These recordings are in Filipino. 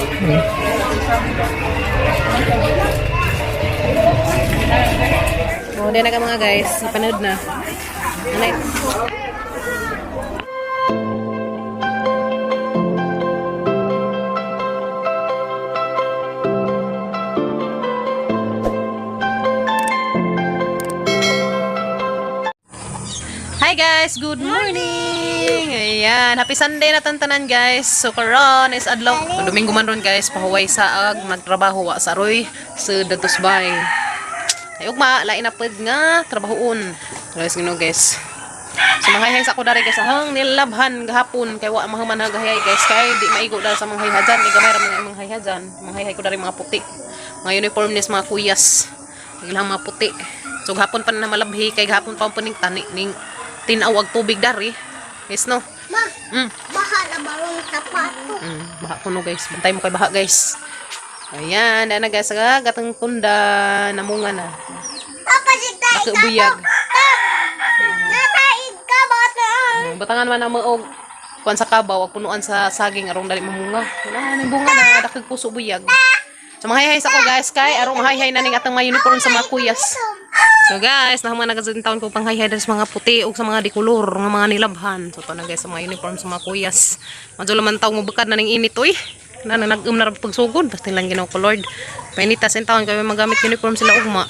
Oh, din na ka mga guys. Napanood na. Anay. Hi guys, good morning. Ayan, happy Sunday na tantanan guys. So karon is adlaw, Domingo man ron guys, pahuway saag nagtrabaho wa sa roy sa Datusbay. Ay ugma lain na pud nga trabahoon. Guys, gino guys. So manghahay sa ko dari guys hang nilabhan gahapon kay wa mahuman hagayay guys kay di maigo dal sa manghayhajan, ni gamay ra mga manghayhajan. Manghahay ko dari mga puti. Mga uniform nis mga kuyas. Ilang mga puti. So gahapon pa na malabhi kay gahapon pa puning tani ning tinawag tubig dari. Yes no. Ma. Baha na barong sapato. Baha kuno guys. Bantay mo kay baha guys. Ayan, na guys gatang kunda namunga na. Papa sigday. Nakubuyag. Nataig ka bata. Batangan man na maog kuan sa kabaw wag punuan sa saging arong dali mamunga. Wala ning bunga na dakag puso buyag. So manghahay sa ko guys kay arong mahayhay na ning atang mga uniform sa mga kuyas. So guys, naman nagazin taon ko panghayhay sa mga puti ug sa mga dikulor nga mga nilabhan. So to na guys sa mga uniform sa mga kuyas. Madyo man taw mo bukad na ning init oy. Na nag-um na pagsugod basta lang ginaw ko Lord. Painitas in taon kay magamit uniform sila ugma.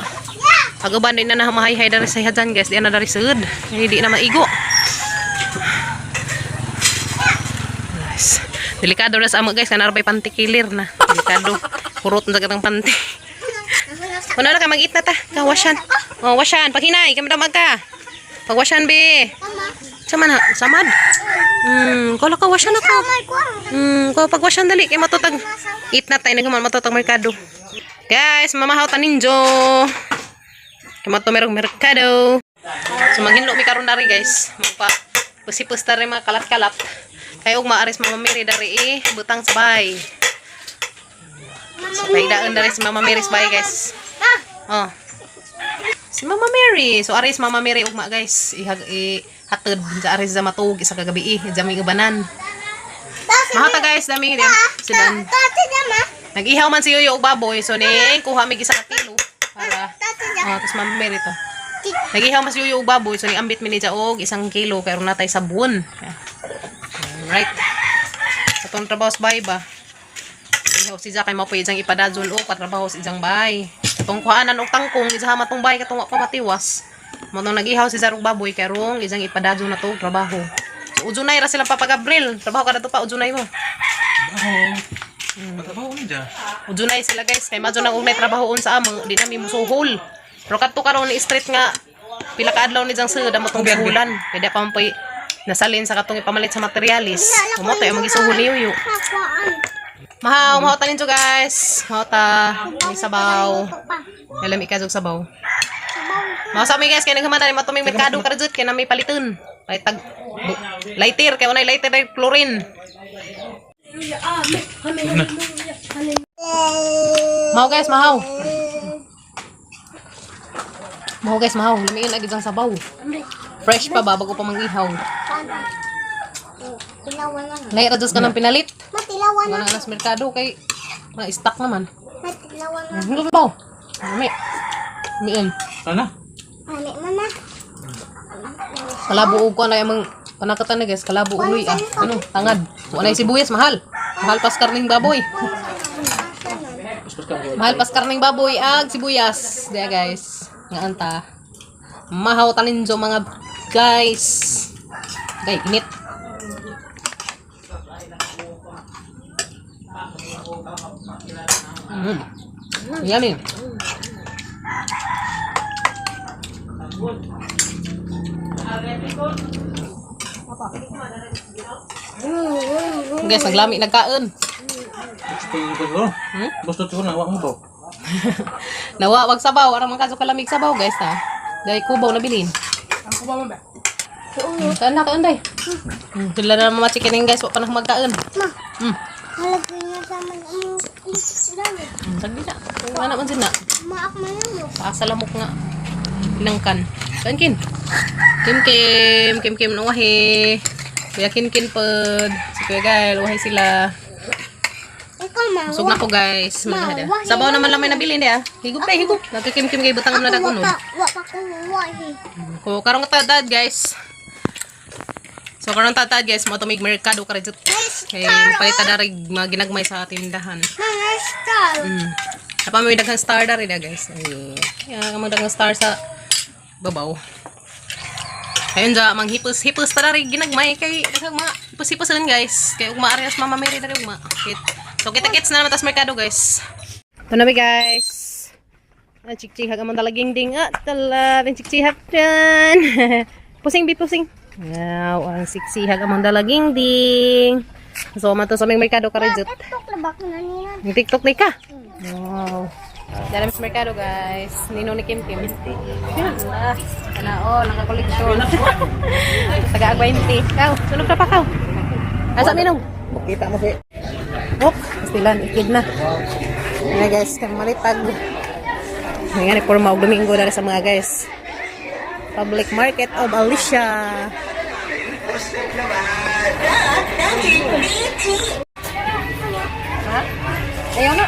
Agaban din na mahayhay dari sa hadan guys, di na dari sud. Hindi na maigo. Guys, delikado na sa amo guys kanara bay pantikilir na. Delikado. Kurot na katang panty. Kuno na ka mag-eat na ta. Kawasyan. Oh, wasyan. Paghinay, kami damag ka. Pagwasyan, be. Sama na. Samad. Kala ka wasyan ako. Kala pagwasyan dali. Kaya matutag. Eat na tayo. Nagaman matutag merkado. Guys, mamahaw ta ninjo. Kaya mato merong merkado. So, maghinlo mi karon dari guys. Magpa. Pusipus dari mga kalat-kalat. Kaya ug maaris mamamiri dari butang sabay. So, paigdaan dari si Mama Mary sabay guys. Oh. Si Mama Mary. So aris Mama Mary ugma guys. Ihatod sa aris sa matug isa kagabi jami ubanan. Mahata guys dami din. Sidan. Nag-ihaw man si Yoyo og baboy. So ning kuha mig isa ka kilo para tas Mama Mary to. Nag-ihaw man si Yoyo og baboy. So ning ambit mi ni og 1 kilo kay ron natay sabon. Alright. Sa tong trabaho sa bay ba. Ihaw si Jack kay mao pay jang ipadazon o patrabaho si jang bay. Katong kuanan og tangkong isa matong bay katong wa pa matiwas. Mao nag-ihaw si Zarog baboy kay rong ijang ipadazon na to trabaho. So ujunay ra sila papagabril. Trabaho kada to pa ujunay mo. Trabaho ni da. Ujunay sila guys kay madyo nang ugnay trabahoon sa amo di na mi musuhol. Pero kadto karon ni street nga pila ka adlaw ni jang seda matong suhulan. Kay da pa man pay nasalin sa katong ipamalit sa materialis. Mo tayo magisuhol ni Yoyo. Mahaw tanin to guys. Mahaw ta. May sabaw. Alam ikazog sabaw. Mahaw sa mi guys. Kaya naghamata ni matuming merkado karajut. Kaya na may paliton. Palitag. Lighter. Kaya unay lighter ay chlorine. Mahaw guys. Mahaw. Mahaw guys. Mahaw. Lumiin lagi dyan sabaw. Fresh pa ba? Bago pa mangihaw. Lahat rados ka ng pinalit. Matilawan na. Wala na sa merkado kay na-stock naman. Matilawan na. Ano ba? Mami. Miin. Sana? Ani mana? Kalabo og ko na yung panakatan na guys. Kalabo uloy ano, tangad. Wala yung sibuyas, mahal. Mahal pas karning baboy. Mahal pas karning baboy ag sibuyas. Dia guys. Nga anta. Mahaw taninjo mga guys. Gay, init. Yummy. Guys, naglami nagkaon. Gusto ko na wag mo to. Nawa wag sabaw, arang man kaso kalamig sabaw guys ha. Dai kubaw na bilin. Ang kuba mo ba? Kaon na kaon day. Sila na mga chicken guys, wa pa na magkaon. Ma. Halagay niya sa man ang dali. Sagdi na. Wala man sina. Maak man mo. Pasalamok nga. Pinangkan. Kan kin. Kim no wahi. Kuya kin pod. Si Kuya Gail wahi sila. Ikaw ma. Busog na ko guys. Sabaw naman lang may nabili niya. Higop na higop. Nagkikim-kim kay butang na dagunod. Wa pa ko wahi. Ko karong tatad guys. So karong tatad guys, mo tumig merkado ka rin. Kay palita na rin mga ginagmay sa tindahan. Mga star. Apa may daghang star na rin guys. Ay, mga daghang star sa babaw. Ayun dyan, manghipos-hipos para rin ginagmay kay daghang mga hipos-hipos rin guys. Kay ugma ari as Mama Mary na rin ugma. So kita-kits na naman tas merkado guys. Ito na guys. Chik-chihag amang dalaging ding. Tala, rin chik-chihag dyan. Pusing bi pusing. Wow, ang siksihag amang dalaging ding. So mato sa aming merkado ka rin dyan. TikTok na ba ko na niya? Yung TikTok na ka? Wow. Dala sa merkado guys. Nino ni Kim Kim. Ano, nakakoleksyon. Taga-20. Kau, sunog ka pa kau. Asa minong? Kita mo si. Oh, pastilan, ikid na. Ayan guys, kang malitag. Ayan, iporma og Domingo dala sa mga guys. Public Market of Alicia. Ha? Ayaw na.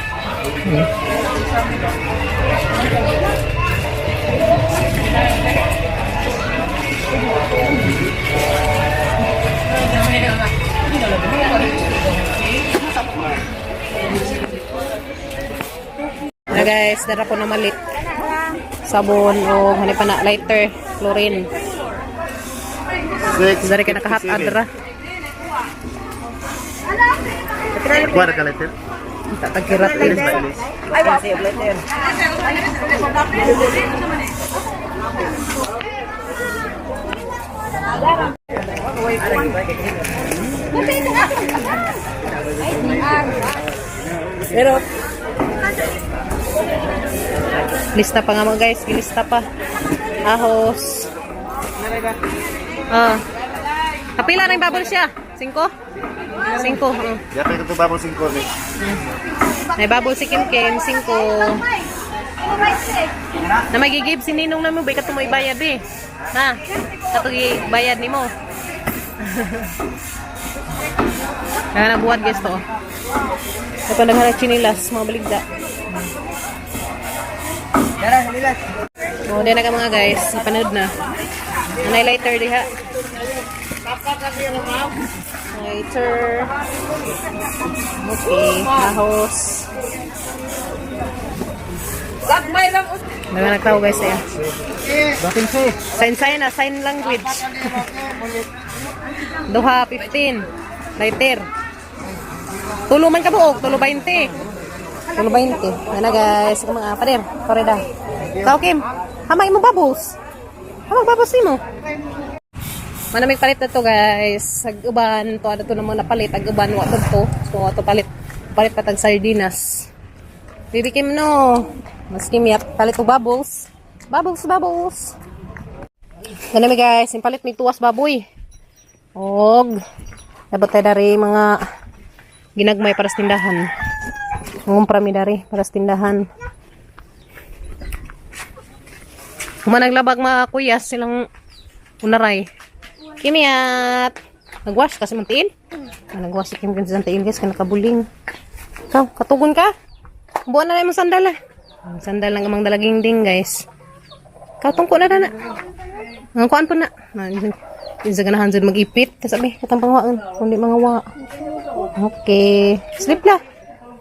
Na guys, dara ko na malit. Sabon o hani pa na lighter, chlorine. Dari ka nakahat adra. Kuha ka letter. Tagkirat din. Ay, ba si letter. Pero lista pa nga mga guys, lista pa. Ahos. Ah. Kapila na yung bubble siya? 5? 5. Dapat ito ba mo 5 ni? May bubble si Kim Kim, 5. Na magigib si Ninong na mo, ba ikaw mo ibayad eh. Na, ito bayad ni mo. Kaya nabuhat guys to. Ito naghanap chinilas, mga baligda. O, din na ka mga guys, napanood na. Anay lighter diha. Lighter. Okay, ahos. Mga nagtao guys eh. Bakit si? Sign language. Duha 15. Lighter. Tulo man ka buok, tulo 20. Tulo 20. Yan na guys, mga pader, pareda. Kau Kim, hamay mo bubbles. Hamay bubbles mo. Manamig palit na to guys. Ag-uban to, ano to naman napalit. Ag-uban, wato to. So, wato palit. Palit patag sardinas. Baby Kim no. Mas Kim yap, palit to bubbles. Bubbles. Manamig guys, yung palit may tuwas baboy. Og, dapat tayo dari mga ginagmay para sa tindahan. Ngumpra mi dari para sa tindahan. Kung naglabag mga kuyas silang unaray. Kimiyat. Nagwash kasi mantiin. Nagwash si Kim sa mantiin guys. Kaya nakabuling. Ikaw, katugon ka? Buwan na lang yung sandal ah. Sandal lang amang dalaging ding guys. Ikaw, tungko na na. Ang kuan po na. Yung sa ganahan dyan mag-ipit. Kasabi, katang pangwaan. Kundi mga wa. Okay. Slip la.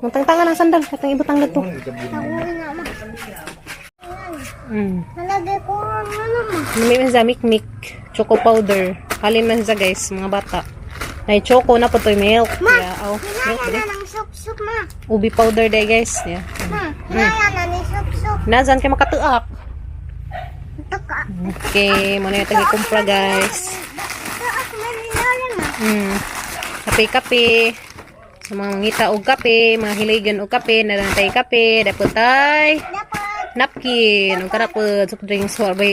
Mantang-tangan ang sandal. Katang ibutang na to. Nalagay ko ano naman. May man sa mikmik. Choco powder. Halin man sa guys, mga bata. Ay, choco na po to milk. Yeah, oh, milk Nalaya din. na ng sup-sup ma. Ubi powder day guys. Yeah. Nalaya na ni sup-sup. Nazan kayo makatuak. Ito ka. Okay, muna yung tagi-kumpra guys. Ito ako nalaya na. Kape-kape. Sa mga mangita og kape, mga hiligan og kape, narantay kape, dapotay. Dapat. Napkin, ang karapod, soft drinks, warbay.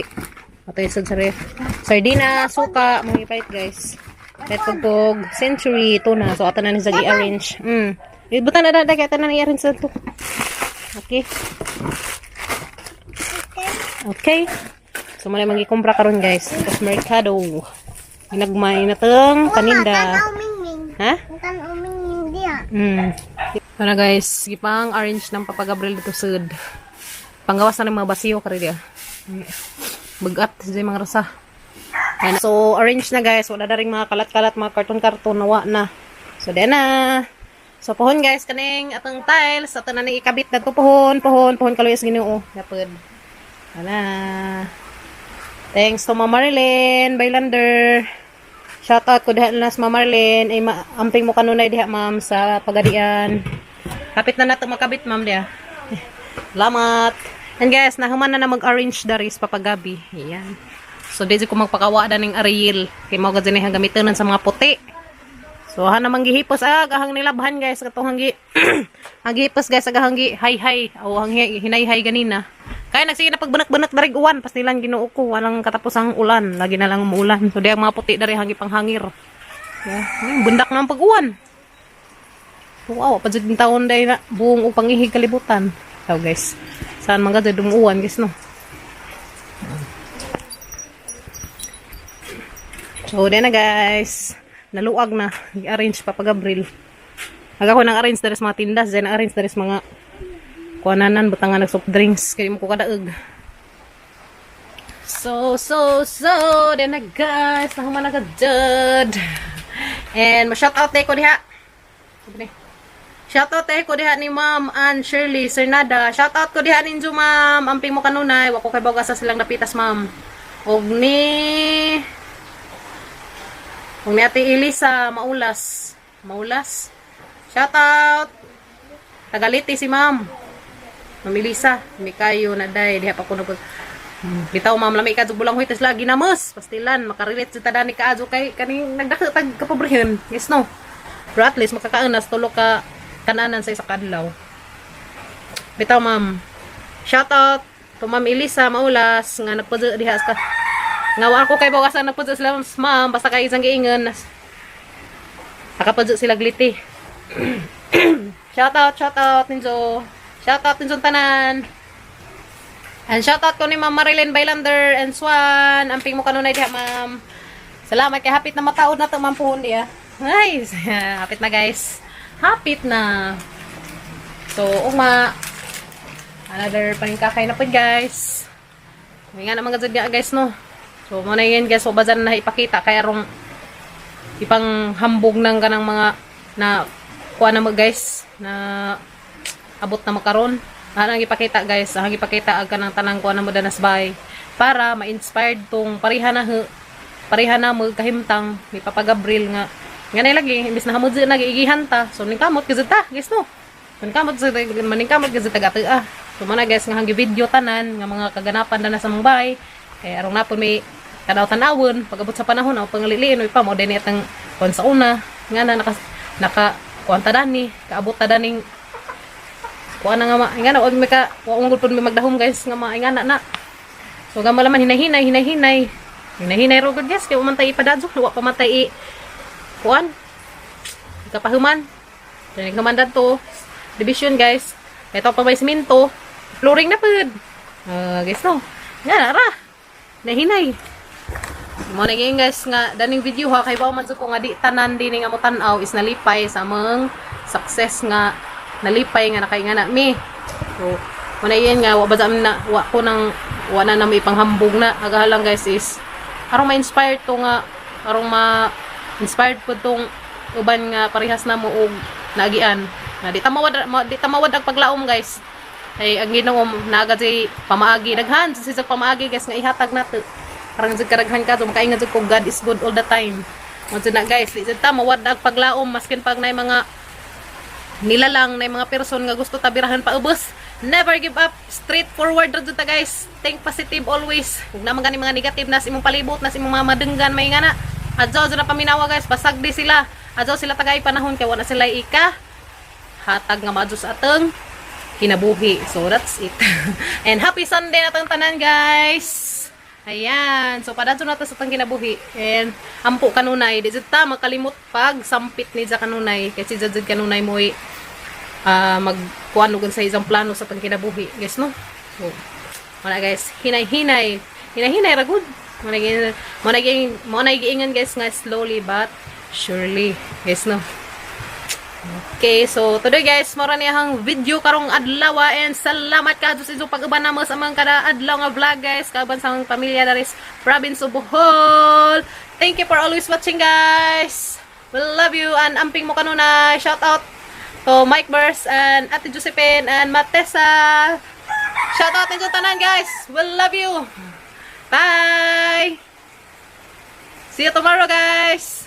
Ito yung ref. Sardina, suka, mga ipait guys. Kahit pagpog, century, ito na. So, ito na nisa i-arrange. Ibutan na dada, kaya ito na i-arrange na ito. Okay. Okay. So, mali mag-ikumpra karon guys. Tapos merkado. Ginagmay na itong paninda. Tan umingming. Ha? Tan umingming dia. Para guys, gipang arrange ng Papa Gabriel dito sud. Panggawas na ng mga basiyo kari dia. Bagat sa mga rasa. Ayan. So arrange na guys, wala na ring mga kalat-kalat, mga karton-karton nawa na. So then na. So pohon guys kaning atong tiles, ato na ni ikabit dadto pohon kaluyas Ginoo. Dapat. Ana. Thanks to Mama Marlene, Baylander. Shout out ko diha na sa Mama Marlene. Ay amping mo kanunay diha ma'am sa pagadian. Kapit na nato makabit ma'am diha. Salamat. And guys, nahuman na mag-arrange daris papagabi. Ayan. So dito ko magpakawa da ning Ariel. Kay mao gid ni gamiton sa mga puti. So ha namang gihipos agahang nilabhan guys katong hanggi. Hangihipos guys agahang gi hay o hanghi hinay-hay ganina. Kaya nagsige na pagbanak-banak darig uwan pas nilang Ginoo ko walang katapusang ulan, lagi na lang umuulan. So di ang mga puti dari hanggi panghangir. Yeah. Bundak na ang pag-uwan. Wow, pa jud taon day na buong upang ihig kalibutan. So guys, saan man gad dumuuwan guys no. So then na guys, naluag na, i-arrange Papa Gabriel. Aga ko nang arrange dari sa mga tindas, then arrange dari sa mga kuananan butangan ng soft drinks kay mo ko kadaog. So then na guys, nahuman na gad. And ma-shout out ko diha. Shout out ko diha ni Ma'am Ann Shirley Cernada. Shout out ko diha ninyo ma'am. Amping mo kanunay, wa ko kay bawga sa silang napitas ma'am. Og ni Ate Elisa Maulas. Shout out. Tagaliti si ma'am. Ma'am Elisa, mi kayo na day diha pa kuno. Bitaw ma'am lami ka bulang hoy tes lagi na mas. Pastilan makarelate sa tadani ka adto kay kaning nagdako tag kapobrehen. Yes no. Pero at least makakaanas tulo ka kananan sa isa kadlaw. Bitaw ma'am. Shout out to Ma'am Elisa Maulas nga nagpudyo diha ka. Nga wa ko kay bawasan nagpudyo sila ma'am basta kay isang giingon. Nakapudyo sila gliti. Shout out ninyo. Shout out ninyo tanan. And shout out ko ni Ma'am Marilyn Baylander and Swan. Amping mo kanunay diha ma'am. Salamat kay hapit na mataod na to ma'am puhon diha. Nice. Hapit na guys. Hapit na. So, another paningkakay na po guys. May nga naman gazad guys no. So, muna yun guys. So, bazan na ipakita. Kaya rong ipang hambog ng ganang mga na kuha na mo guys. Na abot na makaron. Ang ipakita guys. Ang ipakita aga ng tanang kuha na mo danas bay. Para ma-inspired tong pariha na mo kahimtang. May Papa Gabriel nga. Nga na lagi, imbis na hamod na giigihanta. So, ningkamot gazita, guys, no? Maningkamot gazita gati, So, mana guys, nga hangi video tanan, nga mga kaganapan na sa mong bay. Kaya, arong napon may kadaw-tanawon, pag-abot sa panahon, pangaliliin, pa mo, din itang kon sa una, nga na, kuwanta dani, kaabot ta daning, kuwan na nga nga na, may ka, waungod po may magdahom, guys, nga nga na. So, gama laman, hinay-hinay, rogod, guys, kaya umantay ipadadso, huwag pamantay kuan kapahuman dinig naman dadto division guys ito pa may simento flooring na pud guys no nga ra nahinay mo na gyud guys nga daning video ha kay bawo man ko nga di tanan din nga mo tan-aw is nalipay sa among success nga nalipay nga nakainga na mi so mo na yan nga wa ko nang wala na may panghambog na agahalang guys is arong ma-inspired to nga arong inspired po tong uban nga parehas na mo og nagian na di tamawad ang paglaom guys ay ang Ginoo naagad si pamaagi daghan sa pamaagi guys nga ihatag nato parang jud karaghan ka so makaingat jud ko God is good all the time mo na guys di jud ta mawad ang paglaom maskin pag nay mga nilalang nay mga person nga gusto tabirahan pa ubos never give up straightforward jud ta guys think positive always ug naman gani mga negative na sa imong palibot na sa imong mga madenggan may ngana adjo na paminawa guys basag di sila adjo sila tagay panahon kay wala sila ika hatag nga maadto sa atong kinabuhi so that's it and happy Sunday natong tanan guys ayan so padadto na ta sa atong kinabuhi and ampo kanunay di jud ta makalimot pag sampit ni sa kanunay kay si jud kanunay moy magkuan ug sa isang plano sa atong kinabuhi guys no so wala guys hinay ra gud mo na giingan guys nga slowly but surely guys no Okay, so today guys, mora niyang video karong adlaw and salamat ka sa inyong pag-uban namo sa mga kada adlaw nga vlog guys, kaban sa mga pamilya dari sa province of Bohol. Thank you for always watching guys. We love you and amping mo kanuna. Shout out to Mike Burst and Ate Josephine and Matessa. Shout out ninyo tanan guys. We love you. Bye. See you tomorrow guys.